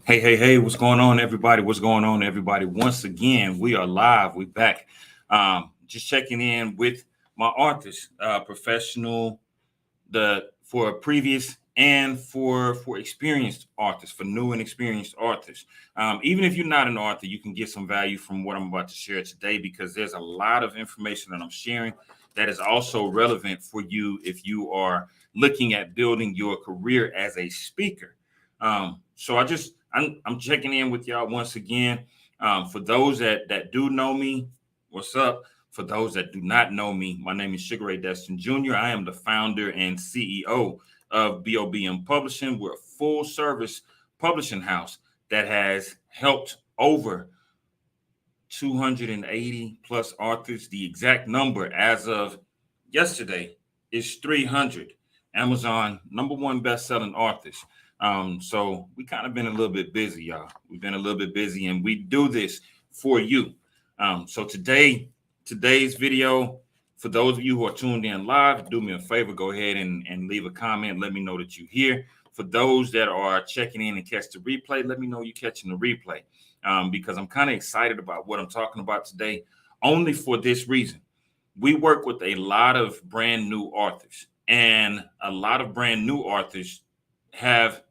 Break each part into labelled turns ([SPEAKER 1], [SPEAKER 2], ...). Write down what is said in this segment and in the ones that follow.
[SPEAKER 1] Hey, what's going on, everybody? What's going on, everybody? Once again, we are live. We back. Just checking in with my artists, professional, for previous and for experienced artists, for new and experienced artists. Even if you're not an author, you can get some value from what I'm about to share today because there's a lot of information that I'm sharing that is also relevant for you if you are looking at building your career as a speaker. So I'm checking in with y'all once again. For those that do know me, what's up? For those that do not know me, my name is Ray Destin Jr. I am the founder and CEO of BOBM Publishing. We're a full service publishing house that has helped over 280 plus authors. The exact number as of yesterday is 300. Amazon #1 best-selling authors. So we kind of been a little bit busy, y'all. We've been a little bit busy, and we do this for you. So today's video, for those of you who are tuned in live, do me a favor, go ahead and leave a comment. Let me know that you're here. For those that are checking in and catch the replay, let me know you're catching the replay. Because I'm kind of excited about what I'm talking about today, only for this reason. We work with a lot of brand new authors, and a lot of brand new authors have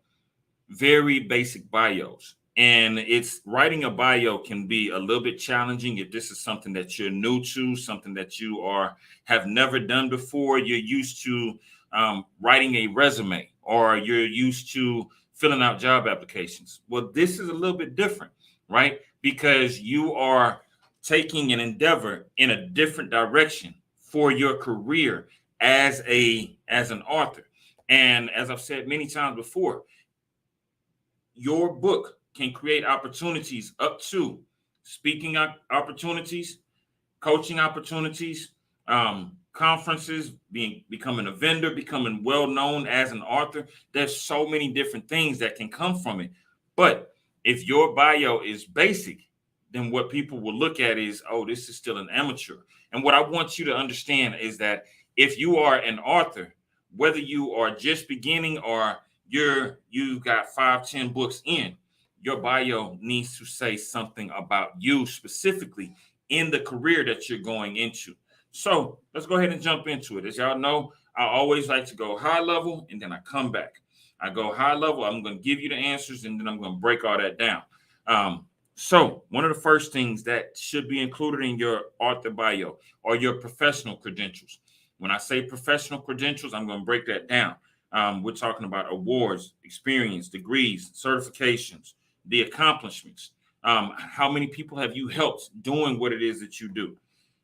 [SPEAKER 1] very basic bios. And it's writing a bio can be a little bit challenging if this is something that you're new to, something that you have never done before. You're used to writing a resume, or you're used to filling out job applications. Well, this is a little bit different, right? Because you are taking an endeavor in a different direction for your career as an author. And as I've said many times before, your book can create opportunities up to speaking opportunities, coaching opportunities, conferences, becoming a vendor, becoming well known as an author. There's so many different things that can come from it. But if your bio is basic, then what people will look at is, oh, this is still an amateur. And what I want you to understand is that if you are an author, whether you are just beginning or you've got 5-10 books in, your bio needs to say something about you specifically in the career that you're going into. So let's go ahead and jump into it. As y'all know, I always like to go high level and then I come back. I go high level, I'm going to give you the answers, and then I'm going to break all that down. So one of the first things that should be included in your author bio are your professional credentials. When I say professional credentials, I'm going to break that down. We're talking about awards, experience, degrees, certifications, the accomplishments. How many people have you helped doing what it is that you do?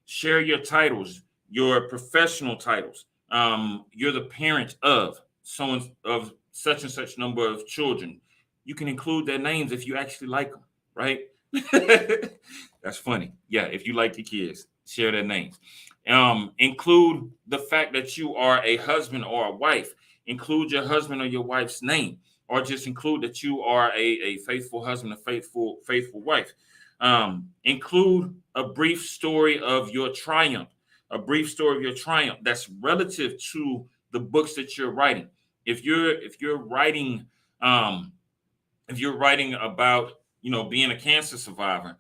[SPEAKER 1] Share your titles, your professional titles. You're the parent of such and such number of children. You can include their names if you actually like them, right? That's funny. Yeah, if you like the kids, share their names. Include the fact that you are a husband or a wife. Include your husband or your wife's name, or just include that you are a faithful husband, a faithful wife. Include a brief story of your triumph, that's relative to the books that you're writing. If you're writing about being a cancer survivor,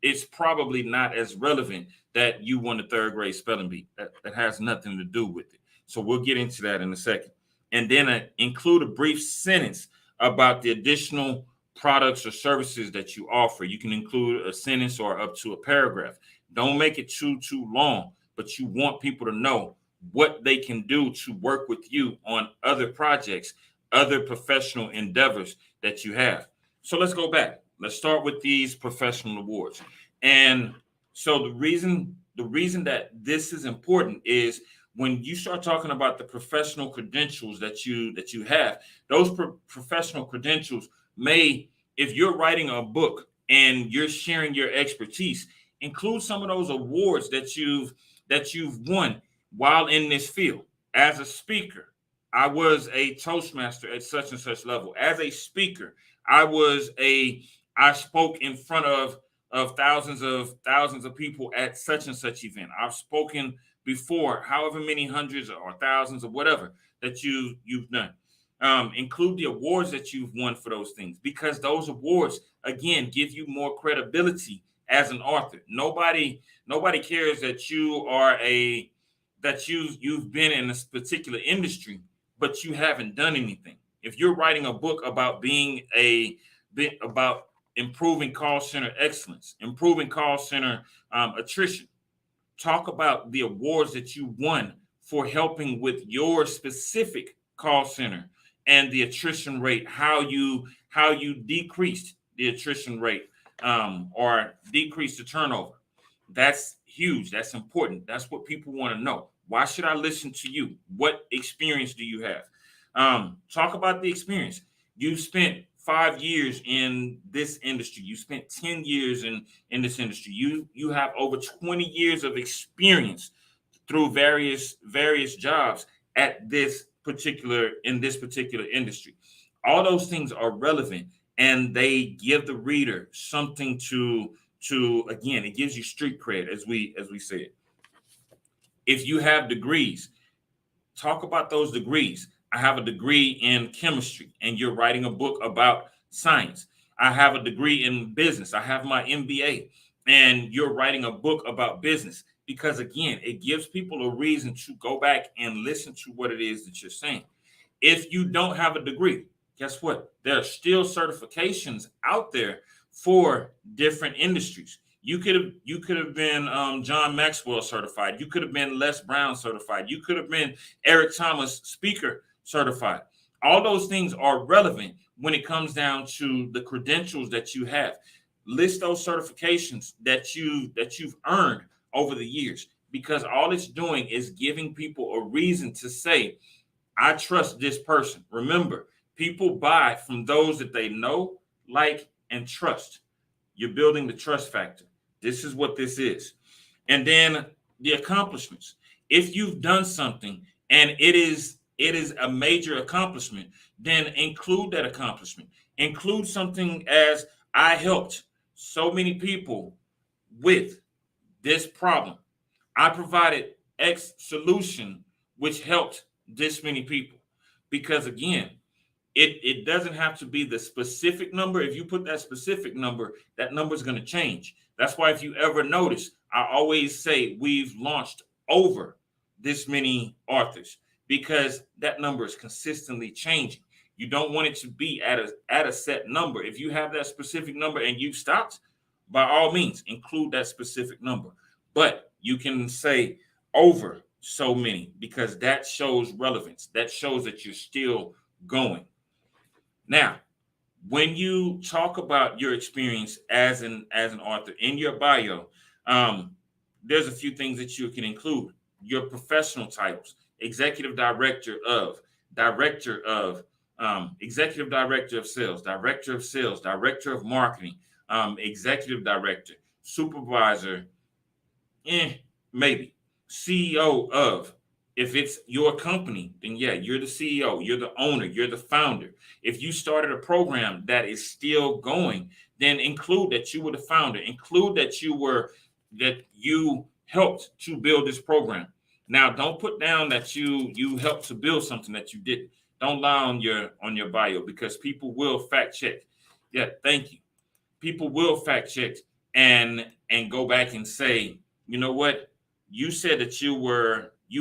[SPEAKER 1] it's probably not as relevant that you won the third grade spelling bee. That has nothing to do with it. So we'll get into that in a second. And then include a brief sentence about the additional products or services that you offer. You can include a sentence or up to a paragraph. Don't make it too long, but you want people to know what they can do to work with you on other projects, other professional endeavors that you have. So let's go back. Let's start with these professional awards. And so the reason that this is important is when you start talking about the professional credentials that you have, those professional credentials may, if you're writing a book and you're sharing your expertise, include some of those awards that you've won while in this field. As a speaker, I was a Toastmaster at such and such level. As a speaker, I spoke in front of thousands of people at such and such event. I've spoken before, however many hundreds or thousands or whatever that you've done. Include the awards that you've won for those things, because those awards, again, give you more credibility as an author. Nobody cares that you've been in this particular industry, but you haven't done anything. If you're writing a book about about improving call center excellence, improving call center attrition, talk about the awards that you won for helping with your specific call center and the attrition rate, how you decreased the attrition rate, or decreased the turnover. That's huge. That's important. That's what people want to know. Why should I listen to you? What experience do you have? Talk about the experience. You spent 5 years in this industry. You spent 10 years in this industry. You have over 20 years of experience through various jobs at this particular industry. All those things are relevant, and they give the reader something to again, it gives you street cred, as we said. If you have degrees, talk about those degrees. I have a degree in chemistry, and you're writing a book about science. I have a degree in business. I have my MBA, and you're writing a book about business, because again, it gives people a reason to go back and listen to what it is that you're saying. If you don't have a degree, guess what? There are still certifications out there for different industries. You could have been John Maxwell certified. You could have been Les Brown certified. You could have been Eric Thomas speaker certified. All those things are relevant when it comes down to the credentials that you have. List those certifications that you've earned over the years, because all it's doing is giving people a reason to say, I trust this person. Remember, people buy from those that they know, like, and trust. You're building the trust factor. This is what this is. And then the accomplishments. If you've done something and it is a major accomplishment, then include that accomplishment. Include something as, I helped so many people with this problem. I provided X solution, which helped this many people. Because again, it doesn't have to be the specific number. If you put that specific number, that number is going to change. That's why if you ever notice, I always say we've launched over this many authors, because that number is consistently changing. You don't want it to be at a set number. If you have that specific number and you've stopped, by all means, include that specific number. But you can say over so many, because that shows relevance. That shows that you're still going. Now, when you talk about your experience as an author in your bio, there's a few things that you can include. Your professional titles: executive director of, executive director of sales, director of marketing, executive director, supervisor, maybe, CEO of. If it's your company, then yeah, you're the CEO, you're the owner, you're the founder. If you started a program that is still going, then include that you were the founder. Include that you helped to build this program. Now, don't put down that you helped to build something that you didn't. Don't lie on your bio, because people will fact check. Yeah, thank you. People will fact check and go back and say, you know what? You said that you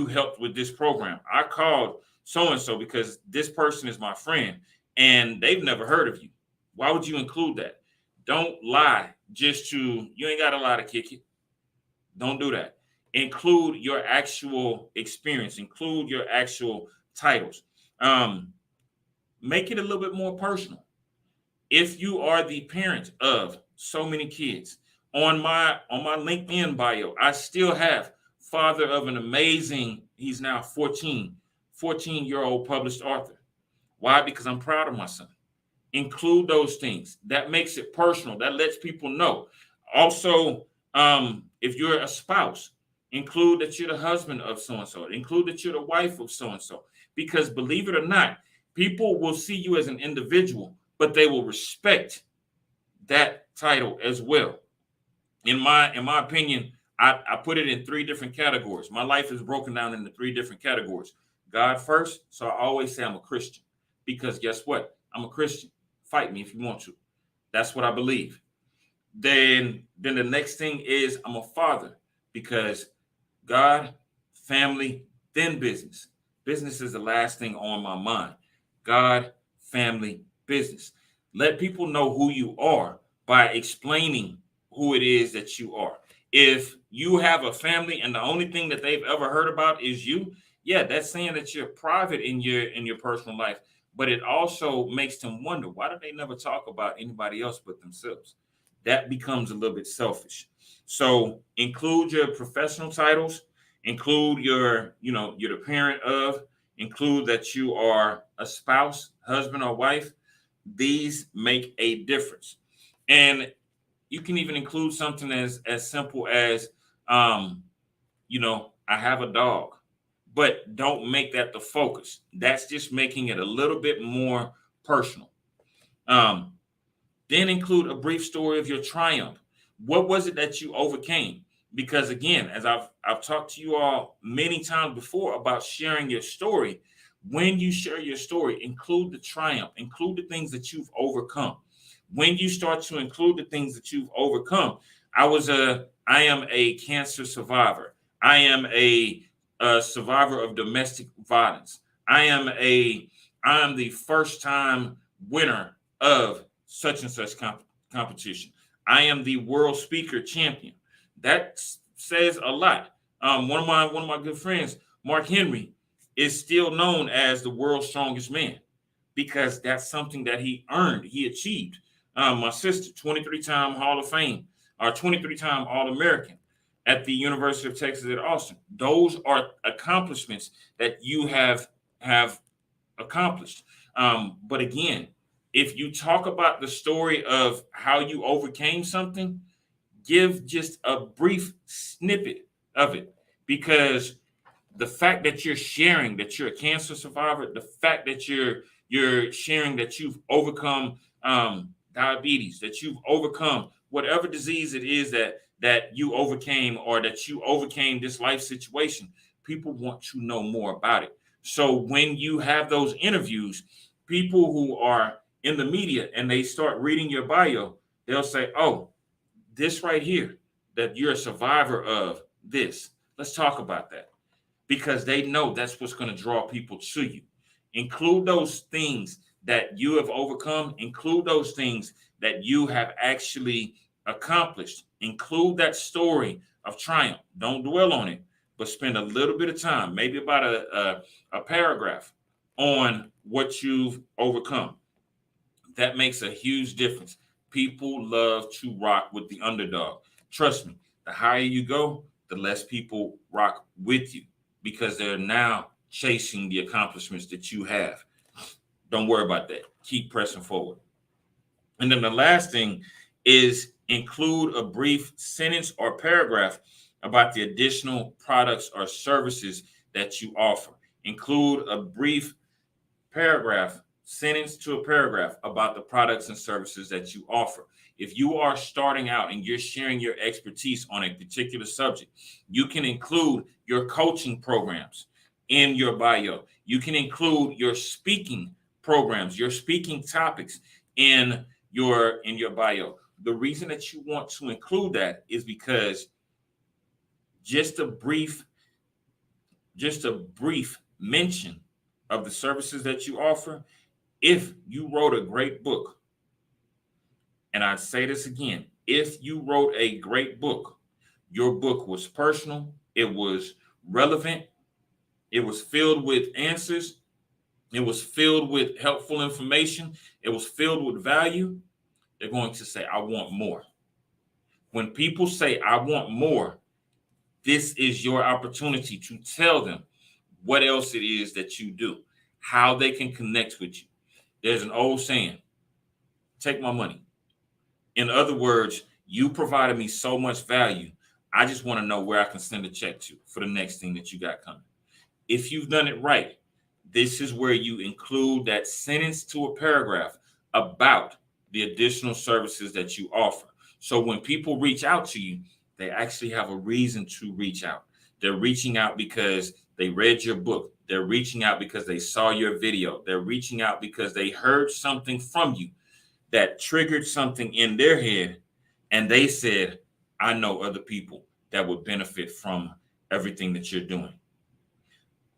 [SPEAKER 1] helped with this program. I called so-and-so because this person is my friend and they've never heard of you. Why would you include that? Don't lie you ain't got to lie to kick it. Don't do that. Include your actual experience. Include your actual titles. Make it a little bit more personal. If you are the parent of so many kids, on my LinkedIn bio, I still have father of an amazing, he's now 14-year-old published author. Why? Because I'm proud of my son. Include those things. That makes it personal. That lets people know. Also, if you're a spouse, include that you're the husband of so-and-so. Include that you're the wife of so-and-so. Because believe it or not, people will see you as an individual, but they will respect that title as well. In my opinion, I put it in 3 different categories. My life is broken down into 3 different categories. God first, so I always say I'm a Christian, because guess what? I'm a Christian. Fight me if you want to. That's what I believe. Then the next thing is I'm a father because God, family, then business. Business is the last thing on my mind. God, family, business. Let people know who you are by explaining who it is that you are. If you have a family and the only thing that they've ever heard about is you, yeah, that's saying that you're private in your personal life. But it also makes them wonder, why do they never talk about anybody else but themselves? That becomes a little bit selfish. So include your professional titles, include you're the parent of, include that you are a spouse, husband or wife. These make a difference. And you can even include something as simple as I have a dog, but don't make that the focus. That's just making it a little bit more personal. Um, then include a brief story of your triumph. What was it that you overcame? Because again, as I've talked to you all many times before about sharing your story, when you share your story, include the triumph, include the things that you've overcome. When you start to include the things that you've overcome, I am a cancer survivor. I am a survivor of domestic violence. I am the first time winner of such and such competition. I am the world speaker champion. That says a lot. One of my good friends, Mark Henry, is still known as the world's strongest man because that's something that he earned, he achieved. My sister, 23-time Hall of Fame, or 23-time All-American at the University of Texas at Austin. Those are accomplishments that you have accomplished. But again, if you talk about the story of how you overcame something, give just a brief snippet of it, because the fact that you're sharing that you're a cancer survivor, the fact that you're sharing that you've overcome diabetes, that you've overcome whatever disease it is that you overcame, or that you overcame this life situation, people want to know more about it. So when you have those interviews, people who are in the media and they start reading your bio, they'll say, oh, this right here, that you're a survivor of this. Let's talk about that, because they know that's what's going to draw people to you. Include those things that you have overcome. Include those things that you have actually accomplished. Include that story of triumph. Don't dwell on it, but spend a little bit of time, maybe about a paragraph, on what you've overcome. That makes a huge difference. People love to rock with the underdog. Trust me, the higher you go, the less people rock with you, because they're now chasing the accomplishments that you have. Don't worry about that. Keep pressing forward. And then the last thing is include a brief sentence or paragraph about the additional products or services that you offer. Include a brief paragraph, sentence to a paragraph about the products and services that you offer. If you are starting out and you're sharing your expertise on a particular subject, you can include your coaching programs in your bio. You can include your speaking programs, your speaking topics in your bio. The reason that you want to include that is because just a brief mention of the services that you offer. If you wrote a great book, and I say this again, if you wrote a great book, your book was personal, it was relevant, it was filled with answers, it was filled with helpful information, it was filled with value, they're going to say, I want more. When people say, I want more, this is your opportunity to tell them what else it is that you do, how they can connect with you. There's an old saying, take my money. In other words, you provided me so much value. I just want to know where I can send a check to for the next thing that you got coming. If you've done it right, this is where you include that sentence to a paragraph about the additional services that you offer. So when people reach out to you, they actually have a reason to reach out. They're reaching out because they read your book. They're reaching out because they saw your video. They're reaching out because they heard something from you that triggered something in their head. And they said, I know other people that would benefit from everything that you're doing.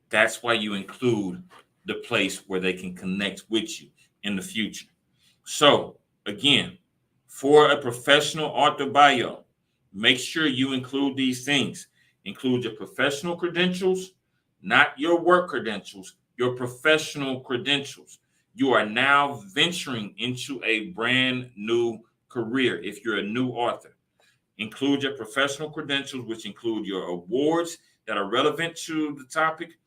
[SPEAKER 1] That's why you include the place where they can connect with you in the future. So again, for a professional author bio, make sure you include these things. Include your professional credentials, not your work credentials, your professional credentials. You are now venturing into a brand new career if you're a new author. Include your professional credentials, which include your awards that are relevant to the topic,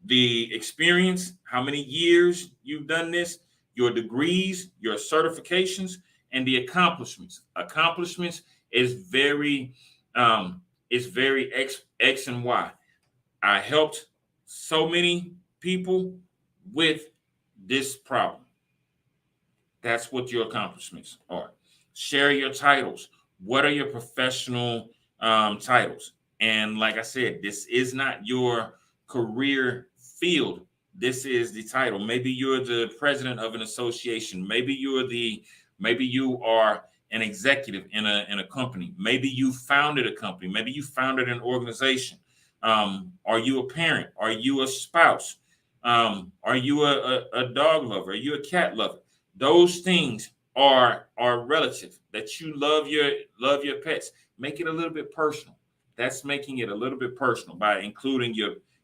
[SPEAKER 1] the experience, how many years you've done this, your degrees, your certifications, and the accomplishments. Accomplishments is very X and Y. I helped so many people with this problem. That's what your accomplishments are. Share your titles. What are your professional titles? And like I said, this is not your career field. This is the title. Maybe you're the president of an association. Maybe you are an executive in a company. Maybe you founded a company. Maybe you founded an organization. Are you a parent? Are you a spouse? Are you a dog lover? Are you a cat lover? Those things are relative. That you love your pets. Make it a little bit personal. That's making it a little bit personal by including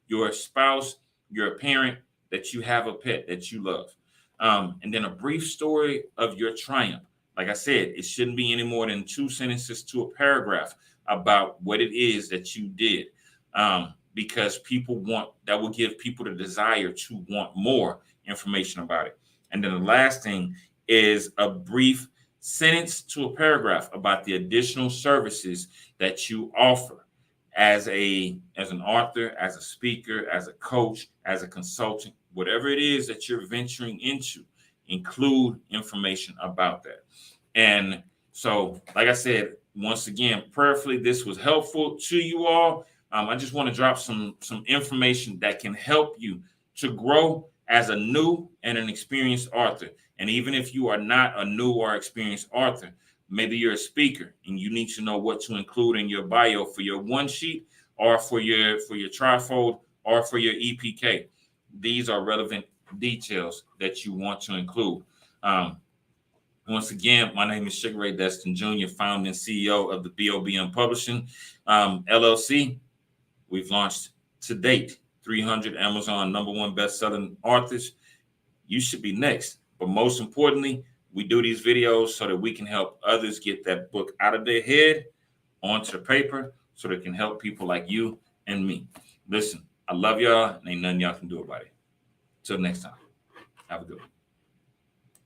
[SPEAKER 1] your spouse, your parent, that you have a pet that you love. And then a brief story of your triumph. Like I said, it shouldn't be any more than 2 sentences to a paragraph about what it is that you did. Because that will give people the desire to want more information about it. And then the last thing is a brief sentence to a paragraph about the additional services that you offer as an author, as a speaker, as a coach, as a consultant, whatever it is that you're venturing into, include information about that. And so, like I said, once again, prayerfully, this was helpful to you all. I just want to drop some information that can help you to grow as a new and an experienced author. And even if you are not a new or experienced author, maybe you're a speaker and you need to know what to include in your bio for your one sheet or for your trifold or for your EPK. These are relevant details that you want to include. Once again, my name is Ray Destin Jr., founder and CEO of the BOBM Publishing LLC. We've launched to date 300 Amazon #1 best-selling authors. You should be next. But most importantly, we do these videos so that we can help others get that book out of their head onto the paper so that it can help people like you and me. Listen, I love y'all, and ain't nothing y'all can do about it. Till next time, have a good one.